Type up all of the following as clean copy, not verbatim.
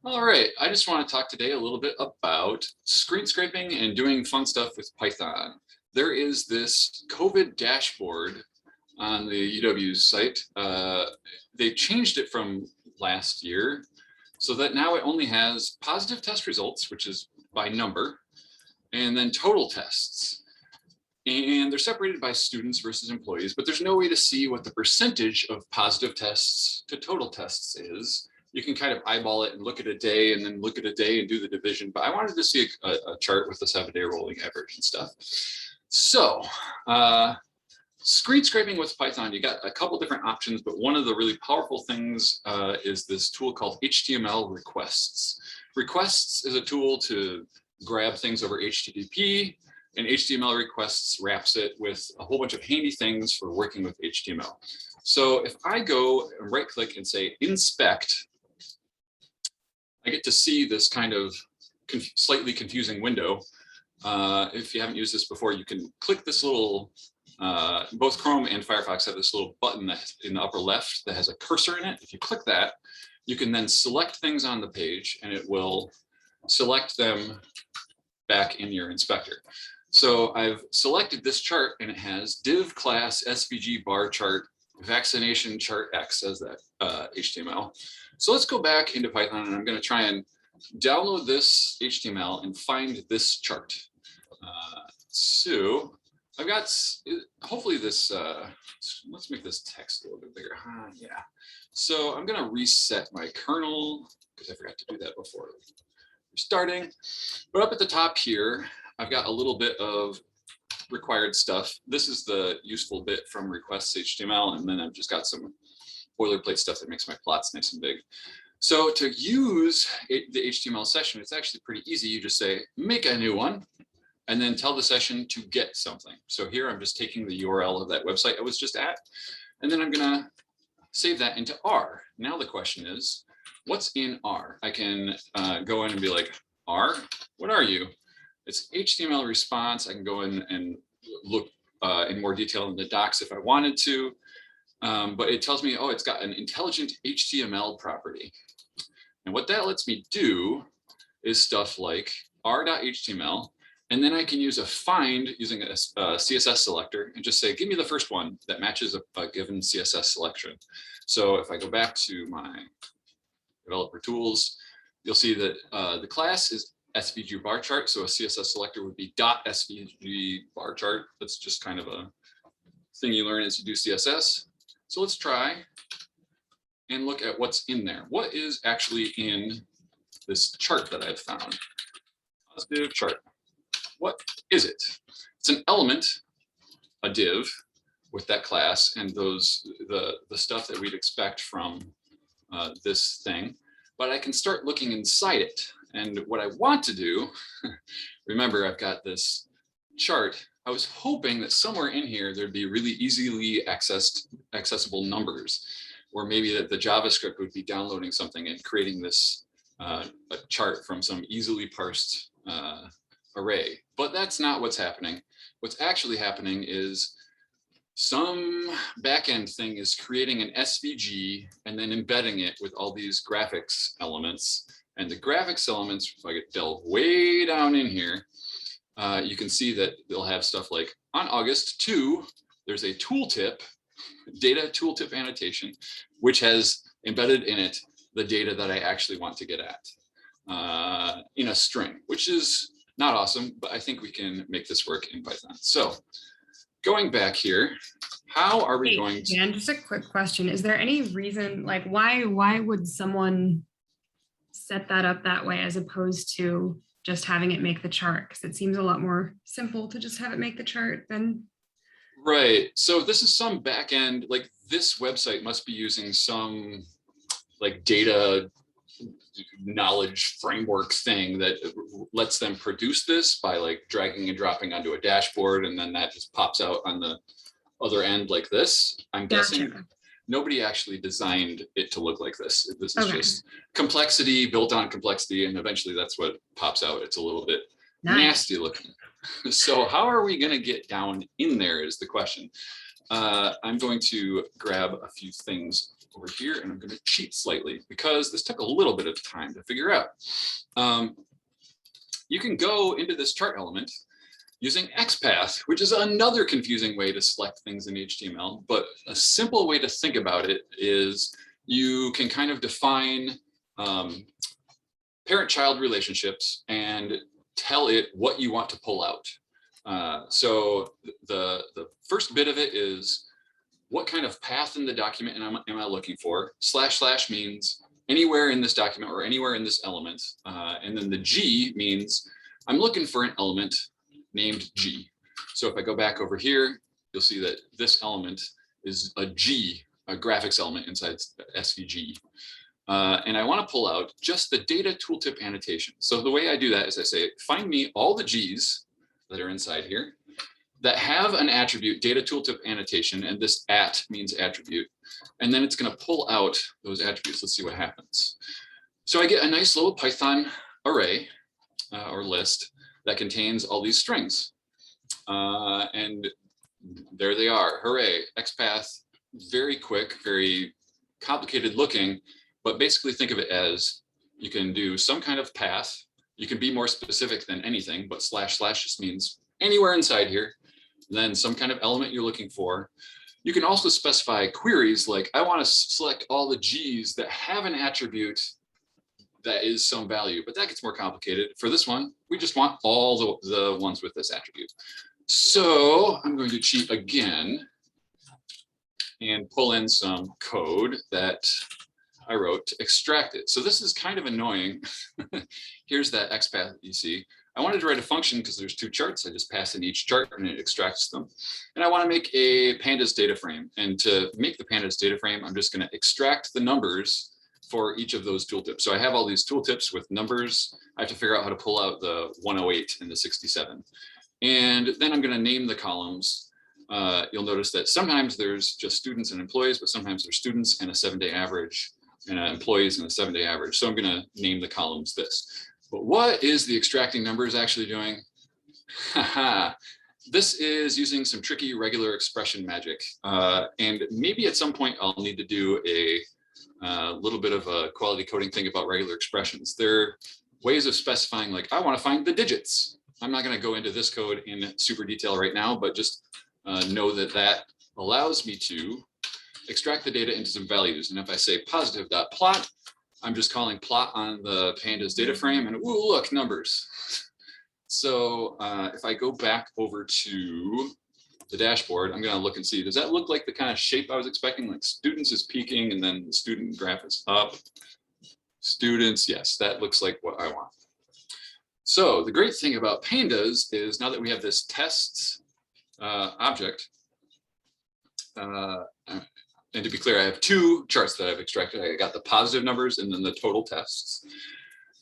All right, I just want to talk today a little bit about screen scraping and doing fun stuff with Python. There is this COVID dashboard on the UW's site. They changed it from last year so that now it only has positive test results, which is by number, and then total tests. And they're separated by students versus employees, but there's no way to see what the percentage of positive tests to total tests is. You can kind of eyeball it and look at a day and then look at a day and do the division. But I wanted to see a chart with the 7-day rolling average and stuff. So screen scraping with Python, you got a couple different options, but one of the really powerful things is this tool called HTML requests. Requests is a tool to grab things over HTTP, and HTML requests wraps it with a whole bunch of handy things for working with HTML. So if I go and right click and say inspect, I get to see this kind of slightly confusing window. If you haven't used this before, you can click this little, both Chrome and Firefox have this little button that in the upper left that has a cursor in it. If you click that, you can then select things on the page and it will select them back in your inspector. So I've selected this chart and it has div class SVG bar chart vaccination chart X as that HTML. So let's go back into Python and I'm going to try and download this HTML and find this chart. So I've got, hopefully this, let's make this text a little bit bigger. Yeah. So I'm going to reset my kernel because I forgot to do that before starting. But up at the top here, I've got a little bit of required stuff. This is the useful bit from requests HTML, and then I've just got some boilerplate stuff that makes my plots nice and big. So to use the HTML session, it's actually pretty easy. You just say, make a new one, and then tell the session to get something. So here I'm just taking the URL of that website I was just at, and then I'm gonna save that into R. Now the question is, what's in R? I can go in and be like, R, what are you? It's HTML response. I can go in and look in more detail in the docs if I wanted to, but it tells me, oh, it's got an intelligent HTML property. And what that lets me do is stuff like r.html, and then I can use a find using a CSS selector and just say, give me the first one that matches a given CSS selection. So if I go back to my developer tools, you'll see that the class is SVG bar chart. So a CSS selector would be .svg bar chart. That's just kind of a thing you learn as you do CSS. So let's try and look at what's in there. What is actually in this chart that I've found? Positive chart. What is it? It's an element, a div with that class and those the stuff that we'd expect from this thing. But I can start looking inside it. And what I want to do, remember, I've got this chart. I was hoping that somewhere in here, there'd be really easily accessible numbers, or maybe that the JavaScript would be downloading something and creating this a chart from some easily parsed array. But that's not what's happening. What's actually happening is some backend thing is creating an SVG and then embedding it with all these graphics elements. And the graphics elements, if I could delve way down in here, you can see that they'll have stuff like on August 2, there's a tooltip, data tooltip annotation, which has embedded in it the data that I actually want to get at in a string, which is not awesome, but I think we can make this work in Python. So going back here, how are we going to— Dan, just a quick question. Is there any reason, like why would someone set that up that way as opposed to just having it make the chart? Because it seems a lot more simple to just have it make the chart than. Right. So this is some backend, like this website must be using some like data knowledge framework thing that lets them produce this by like dragging and dropping onto a dashboard, and then that just pops out on the other end like this. I'm guessing nobody actually designed it to look like this. This is just complexity built on complexity, and eventually that's what pops out. It's a little bit nasty looking. So how are we going to get down in there is the question. I'm going to grab a few things over here, and I'm going to cheat slightly because this took a little bit of time to figure out. You can go into this chart element using Xpath, which is another confusing way to select things in HTML. But a simple way to think about it is you can kind of define parent-child relationships and tell it what you want to pull out. So the first bit of it is what kind of path in the document am I looking for? // means anywhere in this document or anywhere in this element. And then the G means I'm looking for an element named G. So if I go back over here, you'll see that this element is a G, a graphics element inside SVG. And I want to pull out just the data tooltip annotation. So the way I do that is I say, find me all the G's that are inside here that have an attribute data tooltip annotation, and this at means attribute. And then it's going to pull out those attributes. Let's see what happens. So I get a nice little Python array or list that contains all these strings. And there they are. Hooray, XPath, very quick, very complicated looking, but basically think of it as you can do some kind of path. You can be more specific than anything, but // just means anywhere inside here. Then some kind of element you're looking for. You can also specify queries like, I want to select all the G's that have an attribute that is some value, but that gets more complicated. For this one, we just want all the ones with this attribute. So I'm going to cheat again and pull in some code that I wrote to extract it. So this is kind of annoying. Here's that XPath you see. I wanted to write a function because there's two charts. I just pass in each chart and it extracts them. And I want to make a pandas data frame. And to make the pandas data frame, I'm just going to extract the numbers for each of those tooltips. So I have all these tooltips with numbers. I have to figure out how to pull out the 108 and the 67. And then I'm going to name the columns. You'll notice that sometimes there's just students and employees, but sometimes there's students and a 7-day average and employees and a 7-day average. So I'm going to name the columns this. But what is the extracting numbers actually doing? This is using some tricky regular expression magic. And maybe at some point I'll need to do a little bit of a quality coding thing about regular expressions. There are ways of specifying, like, I want to find the digits. I'm not going to go into this code in super detail right now, but just know that that allows me to extract the data into some values. And if I say positive.plot, I'm just calling plot on the pandas data frame, and ooh, look, numbers. So if I go back over to the dashboard, I'm going to look and see, does that look like the kind of shape I was expecting? Like students is peaking and then the student graph is up. Students, yes, that looks like what I want. So the great thing about pandas is now that we have this tests object, and to be clear, I have two charts that I've extracted. I got the positive numbers and then the total tests.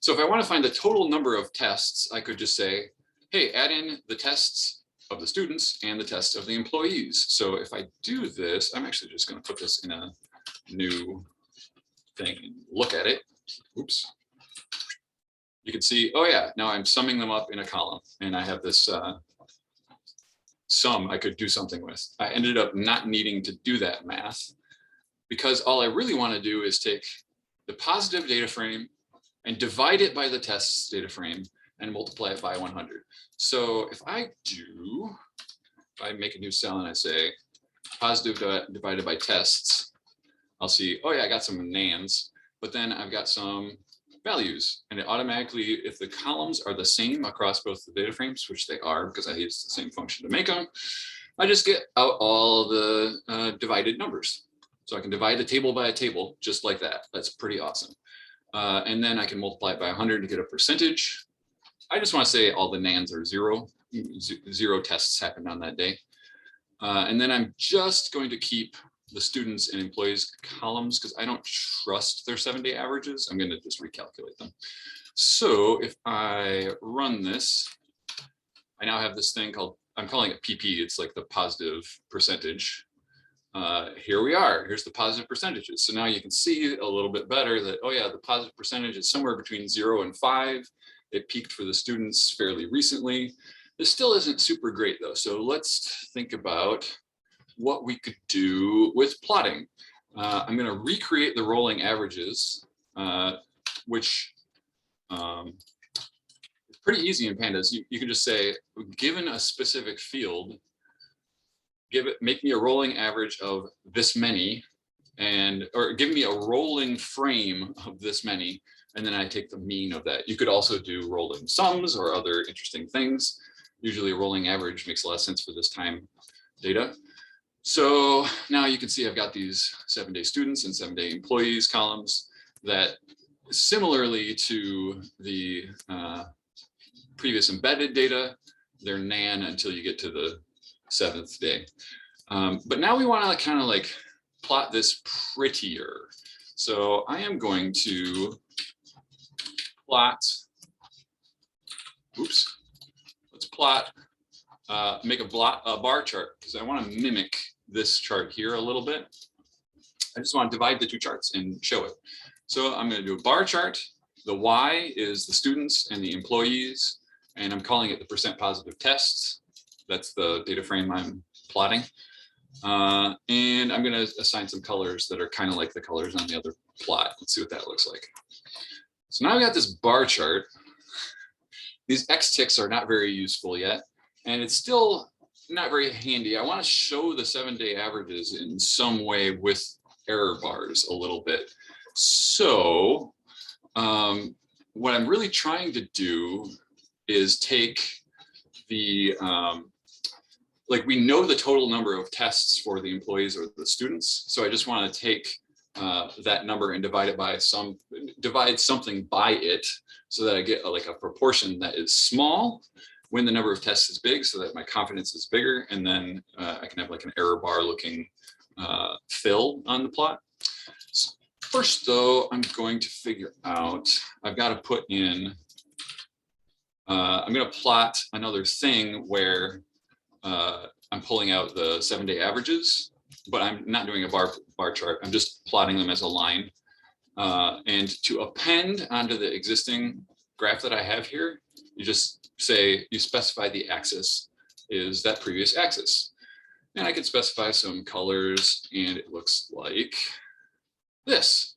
So if I want to find the total number of tests, I could just say, hey, add in the tests of the students and the tests of the employees. So if I do this, I'm actually just going to put this in a new thing and look at it. Oops. You can see, oh yeah, now I'm summing them up in a column, and I have this sum I could do something with. I ended up not needing to do that math because all I really want to do is take the positive data frame and divide it by the tests data frame and multiply it by 100. So if I make a new cell and I say positive divided by tests, I'll see, oh yeah, I got some nans, but then I've got some values, and it automatically, if the columns are the same across both the data frames, which they are because I used the same function to make them, I just get out all the divided numbers. So I can divide a table by a table just like that. That's pretty awesome. And then I can multiply it by 100 to get a percentage. I just want to say all the nans are 0. 0 tests happened on that day. And then I'm just going to keep the students and employees columns because I don't trust their 7-day averages. I'm going to just recalculate them. So if I run this, I now have this thing called, I'm calling it PP. It's like the positive percentage. Here we are. Here's the positive percentages. So now you can see a little bit better that, oh yeah, the positive percentage is somewhere between 0 and 5. It peaked for the students fairly recently. This still isn't super great though. So let's think about what we could do with plotting. I'm going to recreate the rolling averages, which is pretty easy in pandas. You can just say, given a specific field, make me a rolling average of this many, or give me a rolling frame of this many, and then I take the mean of that. You could also do rolling sums or other interesting things. Usually a rolling average makes a lot of sense for this time data. So now you can see I've got these 7-day students and 7-day employees columns that, similarly to the previous embedded data, they're nan until you get to the 7th day. But now we want to kind of like plot this prettier. So I am going to plot, let's plot, make a bar chart, because I want to mimic this chart here a little bit. I just want to divide the two charts and show it. So I'm going to do a bar chart. The Y is the students and the employees, and I'm calling it the % positive tests. That's the data frame I'm plotting. And I'm going to assign some colors that are kind of like the colors on the other plot. Let's see what that looks like. So now I've got this bar chart. These X ticks are not very useful yet, and it's still not very handy. I want to show the 7-day averages in some way with error bars a little bit. So what I'm really trying to do is take the, like we know the total number of tests for the employees or the students. So I just want to take that number and divide it by divide something by it, so that I get like a proportion that is small when the number of tests is big, so that my confidence is bigger. And then I can have like an error bar looking fill on the plot. So first though, I'm going to figure out, I've got to put in, I'm going to plot another thing where I'm pulling out the 7-day averages, but I'm not doing a bar chart. I'm just plotting them as a line. And to append onto the existing graph that I have here, you just say, you specify the axis is that previous axis. And I can specify some colors, and it looks like this.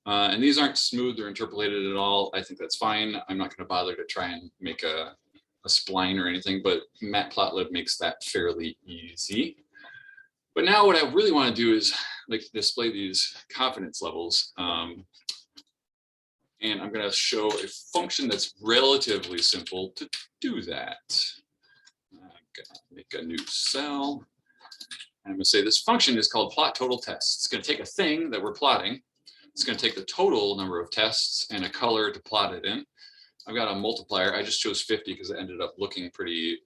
And these aren't smooth or interpolated at all. I think that's fine. I'm not going to bother to try and make a spline or anything, but Matplotlib makes that fairly easy. But now what I really want to do is like display these confidence levels. And I'm going to show a function that's relatively simple to do that. I'm going to make a new cell. And I'm going to say this function is called plot total tests. It's going to take a thing that we're plotting. It's going to take the total number of tests and a color to plot it in. I've got a multiplier. I just chose 50 because it ended up looking pretty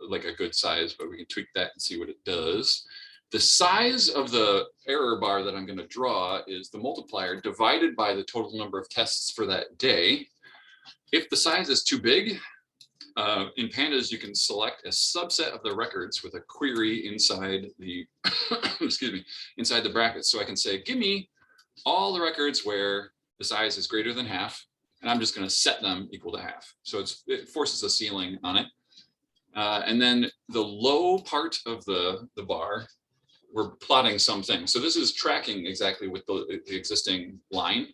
like a good size, but we can tweak that and see what it does. The size of the error bar that I'm going to draw is the multiplier divided by the total number of tests for that day. If the size is too big, in pandas, you can select a subset of the records with a query inside the, excuse me, inside the brackets. So I can say, give me all the records where the size is greater than half, and I'm just going to set them equal to half. So it forces a ceiling on it. And then the low part of the bar, we're plotting something. So this is tracking exactly with the existing line.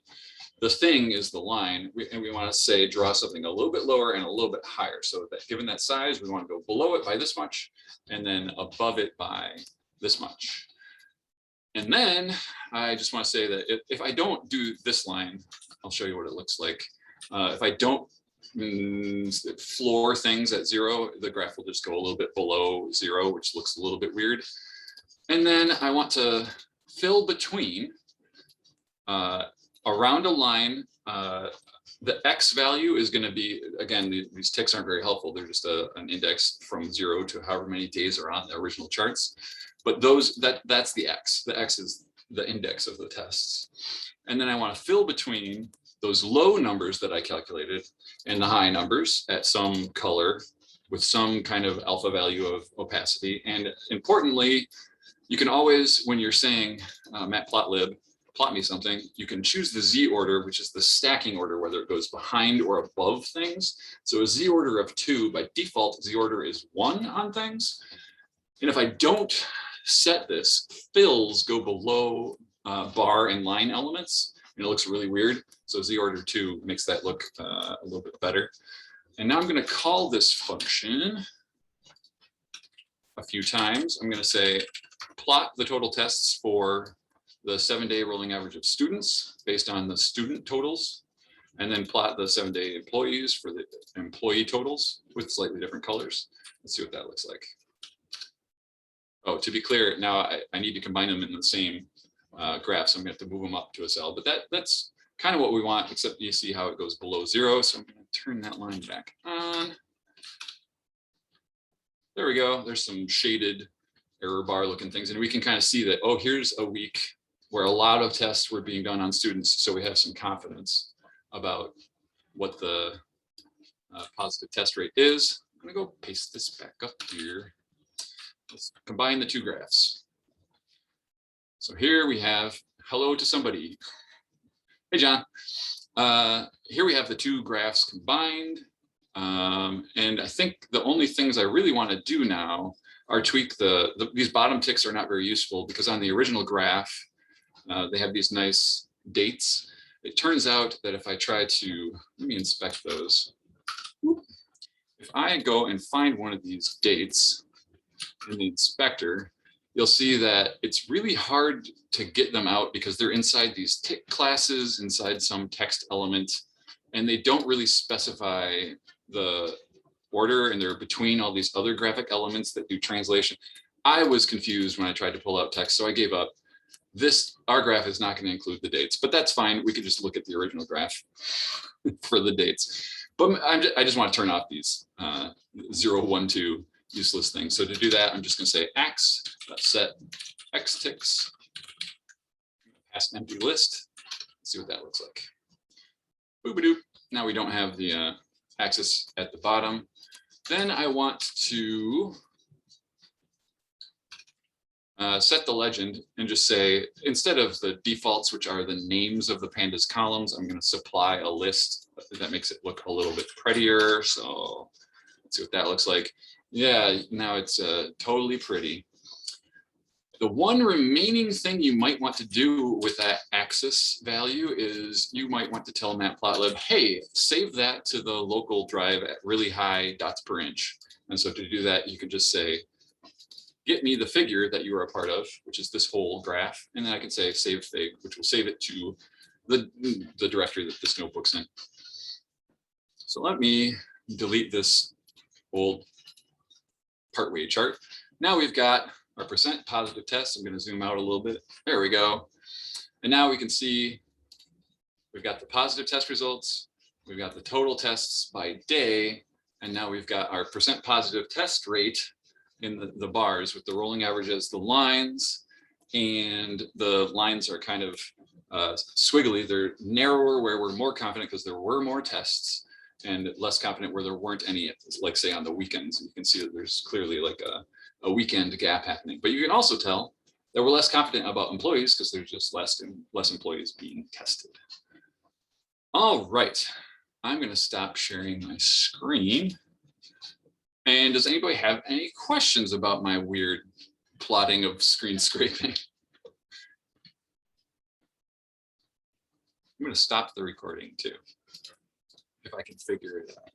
The thing is the line, and we want to say draw something a little bit lower and a little bit higher. So that given that size, we want to go below it by this much, and then above it by this much. And then I just want to say that if I don't do this line, I'll show you what it looks like. If I don't floor things at 0, the graph will just go a little bit below 0, which looks a little bit weird. And then I want to fill between around a line. The X value is going to be, again, these ticks aren't very helpful. They're just an index from 0 to however many days are on the original charts. But that's the X. The X is the index of the tests. And then I want to fill between those low numbers that I calculated and the high numbers at some color with some kind of alpha value of opacity. And importantly, you can always, when you're saying matplotlib, plot me something, you can choose the Z order, which is the stacking order, whether it goes behind or above things. So a Z order of 2, by default, Z order is 1 on things. And if I don't set this, fills go below bar and line elements, and it looks really weird. So Z order 2 makes that look a little bit better. And now I'm going to call this function a few times. I'm going to say plot the total tests for the 7-day rolling average of students based on the student totals, and then plot the 7-day employees for the employee totals with slightly different colors. Let's see what that looks like. Oh, to be clear, now I need to combine them in the same graph, so I'm going to have to move them up to a cell. But that's kind of what we want, except you see how it goes below 0. So I'm going to turn that line back on. There we go. There's some shaded error bar looking things, and we can kind of see that, oh, here's a week where a lot of tests were being done on students, so we have some confidence about what the positive test rate is. I'm going to go paste this back up here. Let's combine the two graphs. So here we have hello to somebody. Hey, John. Here we have the two graphs combined. And I think the only things I really want to do now are tweak these bottom ticks are not very useful because on the original graph, they have these nice dates. It turns out that if I try to, let me inspect those. If I go and find one of these dates in the inspector, you'll see that it's really hard to get them out because they're inside these tick classes, inside some text element, and they don't really specify the order, and they're between all these other graphic elements that do translation. I was confused when I tried to pull out text, so I gave up. Our graph is not going to include the dates, but that's fine. We could just look at the original graph for the dates. But I just want to turn off these 0, 1, 2 useless things. So to do that, I'm just going to say set x ticks, pass an empty list. Let's see what that looks like. Boop-a-doop. Now we don't have the axis at the bottom. Then I want to set the legend and just say, instead of the defaults, which are the names of the pandas columns, I'm going to supply a list that makes it look a little bit prettier. So let's see what that looks like. Yeah, now it's totally pretty. The one remaining thing you might want to do with that axis value is you might want to tell Matplotlib, hey, save that to the local drive at really high dots per inch. And so to do that, you can just say, get me the figure that you are a part of, which is this whole graph. And then I can say save fig, which will save it to the directory that this notebook's in. So let me delete this old partway chart. Now we've got our percent positive tests. I'm going to zoom out a little bit. There we go. And now we can see we've got the positive test results. We've got the total tests by day. And now we've got our percent positive test rate in the bars with the rolling averages, the lines, and the lines are kind of squiggly. They're narrower where we're more confident because there were more tests, and less confident where there weren't any, like say on the weekends. You can see that there's clearly like a weekend gap happening. But you can also tell that we're less confident about employees because there's just less employees being tested. All right, I'm going to stop sharing my screen. And does anybody have any questions about my weird plotting of screen scraping? I'm going to stop the recording too, if I can figure it out.